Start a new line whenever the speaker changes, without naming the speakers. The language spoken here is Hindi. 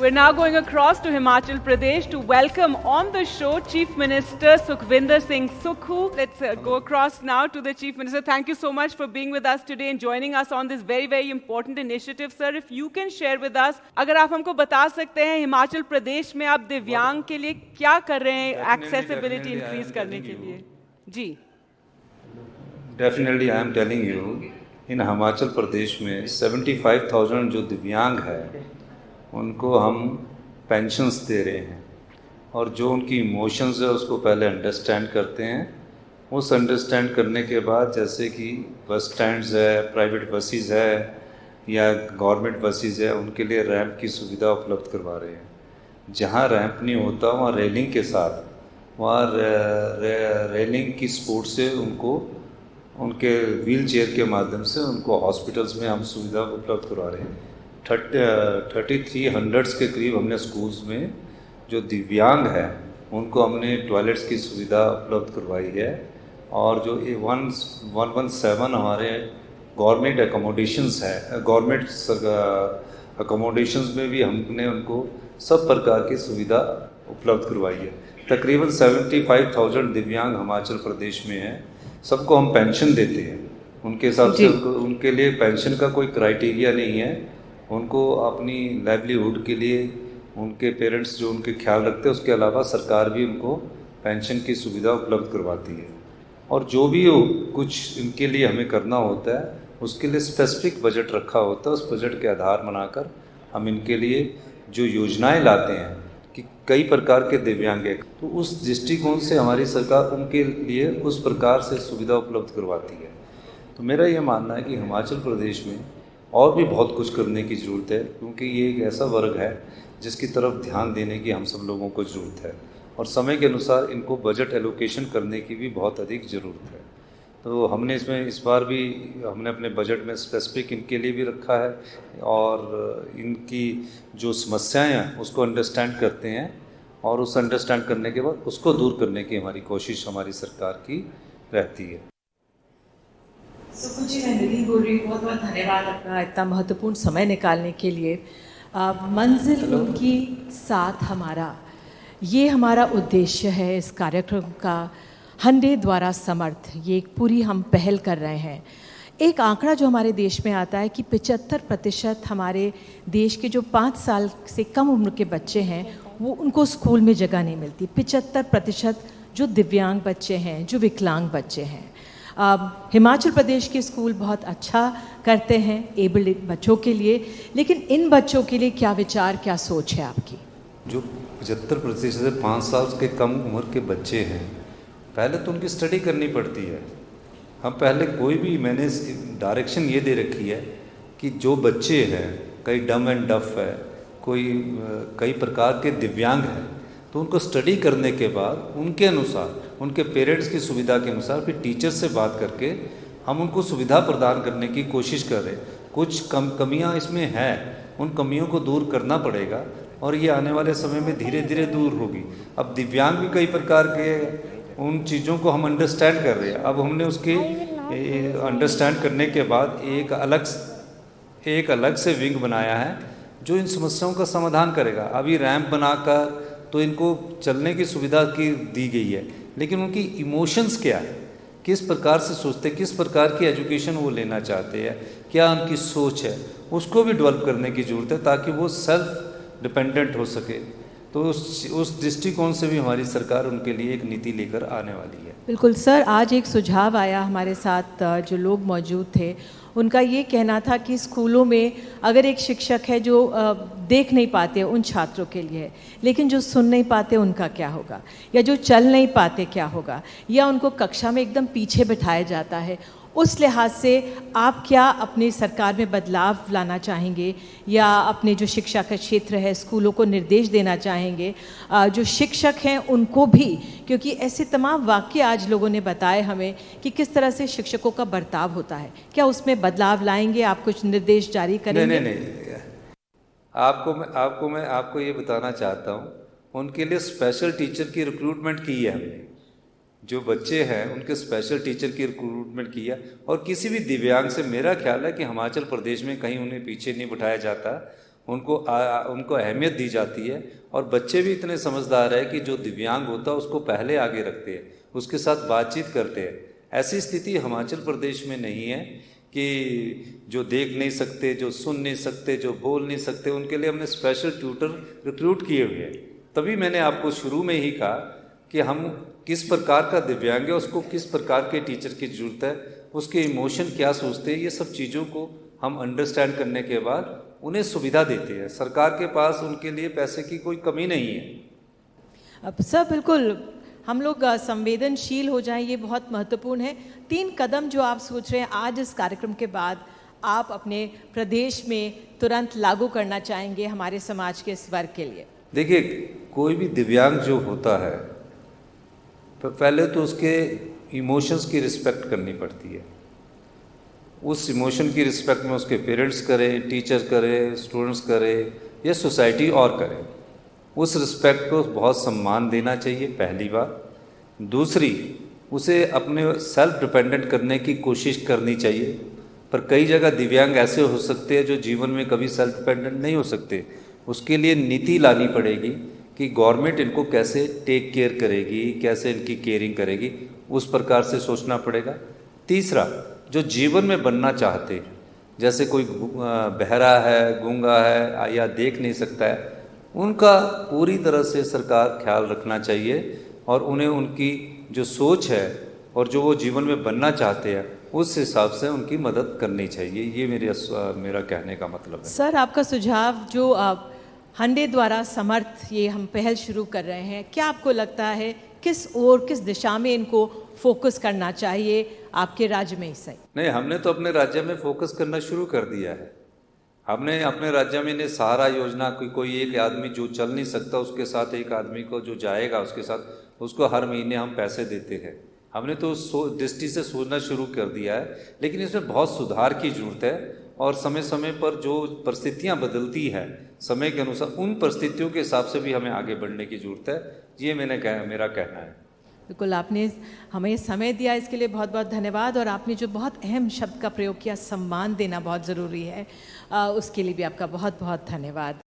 We're now going across to Himachal Pradesh to welcome on the show Chief Minister Sukhvinder Singh Sukhu. Let's go across now to the Chief Minister. Thank you so much for being with us today and joining us on this very, very important initiative. Sir, if you can share with us, अगर आप हमको बता सकते हैं हिमाचल प्रदेश में आप दिव्यांग के लिए क्या कर रहे हैं एक्सेसिबिलिटी इंक्रीज करने के लिए? जी.
Definitely, I am telling you, in Himachal Pradesh में 75,000 जो दिव्यांग है उनको हम पेंशन्स दे रहे हैं और जो उनकी इमोशंस है उसको पहले अंडरस्टैंड करते हैं। उस अंडरस्टैंड करने के बाद जैसे कि बस स्टैंड्स है, प्राइवेट बसेस है या गवर्नमेंट बसेस है, उनके लिए रैंप की सुविधा उपलब्ध करवा रहे हैं। जहाँ रैंप नहीं होता वहाँ रेलिंग के साथ, वहाँ रेलिंग की सपोर्ट से उनको उनके व्हील चेयर के माध्यम से उनको हॉस्पिटल्स में हम सुविधा उपलब्ध करवा रहे हैं। 3300 के करीब हमने स्कूल्स में जो दिव्यांग है उनको हमने टॉयलेट्स की सुविधा उपलब्ध करवाई है और जो 117 हमारे गवर्नमेंट अकोमोडेशंस है, गवर्नमेंट अकोमोडेशंस में भी हमने उनको सब प्रकार की सुविधा उपलब्ध करवाई है। तकरीबन 75,000 दिव्यांग हिमाचल प्रदेश में हैं। सबको हम पेंशन देते हैं, उनके हिसाब से उनके लिए पेंशन का कोई क्राइटेरिया नहीं है। उनको अपनी लाइवलीहुड के लिए उनके पेरेंट्स जो उनके ख्याल रखते हैं, उसके अलावा सरकार भी उनको पेंशन की सुविधा उपलब्ध करवाती है। और जो भी हो कुछ इनके लिए हमें करना होता है उसके लिए स्पेसिफिक बजट रखा होता है। उस बजट के आधार बनाकर हम इनके लिए जो योजनाएं लाते हैं कि कई प्रकार के दिव्यांग हैं, तो उस दृष्टिकोण से हमारी सरकार उनके लिए उस प्रकार से सुविधा उपलब्ध करवाती है। तो मेरा ये मानना है कि हिमाचल प्रदेश में और भी बहुत कुछ करने की ज़रूरत है, क्योंकि ये एक ऐसा वर्ग है जिसकी तरफ ध्यान देने की हम सब लोगों को ज़रूरत है और समय के अनुसार इनको बजट एलोकेशन करने की भी बहुत अधिक ज़रूरत है। तो हमने इसमें इस बार भी हमने अपने बजट में स्पेसिफिक इनके लिए भी रखा है और इनकी जो समस्याएं हैं उसको अंडरस्टैंड करते हैं और उस अंडरस्टैंड करने के बाद उसको दूर करने की हमारी कोशिश हमारी सरकार की रहती है।
सुखू जी, मैं निधि बोल रही हूँ। बहुत बहुत धन्यवाद अपना इतना महत्वपूर्ण समय निकालने के लिए। मंजिल उनकी साथ हमारा, ये हमारा उद्देश्य है इस कार्यक्रम का। हंडे द्वारा समर्थ, ये एक पूरी हम पहल कर रहे हैं। एक आंकड़ा जो हमारे देश में आता है कि 75% हमारे देश के जो 5 साल से कम उम्र के बच्चे हैं वो उनको स्कूल में जगह नहीं मिलती। 75% जो दिव्यांग बच्चे हैं, जो विकलांग बच्चे हैं। हिमाचल प्रदेश के स्कूल बहुत अच्छा करते हैं एबल्ड बच्चों के लिए, लेकिन इन बच्चों के लिए क्या विचार, क्या सोच है आपकी?
जो 75% से 5 साल के कम उम्र के बच्चे हैं, पहले तो उनकी स्टडी करनी पड़ती है। हम पहले कोई भी, मैंने डायरेक्शन ये दे रखी है कि जो बच्चे हैं, कई डम एंड डफ है, कोई कई प्रकार के दिव्यांग हैं, तो उनको स्टडी करने के बाद उनके अनुसार, उनके पेरेंट्स की सुविधा के अनुसार फिर टीचर से बात करके हम उनको सुविधा प्रदान करने की कोशिश कर रहे हैं। कुछ कमियां इसमें हैं, उन कमियों को दूर करना पड़ेगा और ये आने वाले समय में धीरे धीरे दूर होगी। अब दिव्यांग भी कई प्रकार के, उन चीज़ों को हम अंडरस्टैंड कर रहे हैं। अब हमने उसके अंडरस्टैंड करने के बाद एक अलग से विंग बनाया है जो इन समस्याओं का समाधान करेगा। अभी रैंप बनाकर तो इनको चलने की सुविधा की दी गई है, लेकिन उनकी इमोशंस क्या है, किस प्रकार से सोचते हैं, किस प्रकार की एजुकेशन वो लेना चाहते हैं, क्या उनकी सोच है, उसको भी डेवलप करने की ज़रूरत है ताकि वो सेल्फ डिपेंडेंट हो सके। तो उस दृष्टिकोण से भी हमारी सरकार उनके लिए एक नीति लेकर आने वाली है।
बिल्कुल सर, आज एक सुझाव आया हमारे साथ, जो लोग मौजूद थे उनका ये कहना था कि स्कूलों में अगर एक शिक्षक है जो देख नहीं पाते उन छात्रों के लिए, लेकिन जो सुन नहीं पाते उनका क्या होगा, या जो चल नहीं पाते क्या होगा, या उनको कक्षा में एकदम पीछे बिठाया जाता है। उस लिहाज से आप क्या अपनी सरकार में बदलाव लाना चाहेंगे या अपने जो शिक्षा का क्षेत्र है स्कूलों को निर्देश देना चाहेंगे, जो शिक्षक हैं उनको भी, क्योंकि ऐसे तमाम वाक्य आज लोगों ने बताए हमें कि किस तरह से शिक्षकों का बर्ताव होता है, क्या उसमें बदलाव लाएंगे? आप कुछ निर्देश जारी करेंगे?
नहीं, आपको ये बताना चाहता हूँ, उनके लिए स्पेशल टीचर की रिक्रूटमेंट की है हमने। जो बच्चे हैं उनके स्पेशल टीचर की रिक्रूटमेंट किया और किसी भी दिव्यांग से मेरा ख्याल है कि हिमाचल प्रदेश में कहीं उन्हें पीछे नहीं बिठाया जाता। उनको अहमियत दी जाती है, और बच्चे भी इतने समझदार है कि जो दिव्यांग होता है उसको पहले आगे रखते हैं, उसके साथ बातचीत करते हैं। ऐसी स्थिति हिमाचल प्रदेश में नहीं है कि जो देख नहीं सकते, जो सुन नहीं सकते, जो बोल नहीं सकते, उनके लिए हमने स्पेशल ट्यूटर रिक्रूट किए हुए हैं। तभी मैंने आपको शुरू में ही कहा कि हम किस प्रकार का दिव्यांग है, उसको किस प्रकार के टीचर की ज़रूरत है, उसके इमोशन क्या सोचते हैं, ये सब चीज़ों को हम अंडरस्टैंड करने के बाद उन्हें सुविधा देते हैं। सरकार के पास उनके लिए पैसे की कोई कमी नहीं है।
अब सर बिल्कुल हम लोग संवेदनशील हो जाएं, ये बहुत महत्वपूर्ण है। 3 कदम जो आप सोच रहे हैं आज इस कार्यक्रम के बाद आप अपने प्रदेश में तुरंत लागू करना चाहेंगे हमारे समाज के इस वर्ग के लिए?
देखिए, कोई भी दिव्यांग जो होता है पहले तो उसके इमोशंस की रिस्पेक्ट करनी पड़ती है। उस इमोशन की रिस्पेक्ट में उसके पेरेंट्स करें, टीचर करें, स्टूडेंट्स करें या सोसाइटी और करें, उस रिस्पेक्ट को बहुत सम्मान देना चाहिए, पहली बात। दूसरी, उसे अपने सेल्फ डिपेंडेंट करने की कोशिश करनी चाहिए। पर कई जगह दिव्यांग ऐसे हो सकते हैं जो जीवन में कभी सेल्फ डिपेंडेंट नहीं हो सकते। उसके लिए नीति लानी पड़ेगी कि गवर्नमेंट इनको कैसे टेक केयर करेगी, कैसे इनकी केयरिंग करेगी, उस प्रकार से सोचना पड़ेगा। तीसरा, जो जीवन में बनना चाहते हैं, जैसे कोई बहरा है, गूंगा है या देख नहीं सकता है, उनका पूरी तरह से सरकार ख्याल रखना चाहिए और उन्हें उनकी जो सोच है और जो वो जीवन में बनना चाहते हैं उस हिसाब से उनकी मदद करनी चाहिए। ये मेरा कहने का मतलब है।
सर आपका सुझाव जो हंडे द्वारा समर्थ ये हम पहल शुरू कर रहे हैं, क्या आपको लगता है किस ओर, किस दिशा में इनको फोकस करना चाहिए आपके राज्य में? सही
नहीं, हमने तो अपने राज्य में फोकस करना शुरू कर दिया है। हमने अपने राज्य में सहारा योजना, कोई एक आदमी जो चल नहीं सकता उसके साथ एक आदमी को जो जाएगा उसके साथ उसको हर महीने हम पैसे देते हैं। हमने तो उस दृष्टि से सोचना शुरू कर दिया है, लेकिन इसमें बहुत सुधार की ज़रूरत है और समय समय पर जो परिस्थितियां बदलती है समय के अनुसार उन परिस्थितियों के हिसाब से भी हमें आगे बढ़ने की ज़रूरत है। ये मेरा कहना है।
बिल्कुल, आपने हमें समय दिया, इसके लिए बहुत बहुत धन्यवाद। और आपने जो बहुत अहम शब्द का प्रयोग किया, सम्मान देना बहुत ज़रूरी है, उसके लिए भी आपका बहुत बहुत धन्यवाद।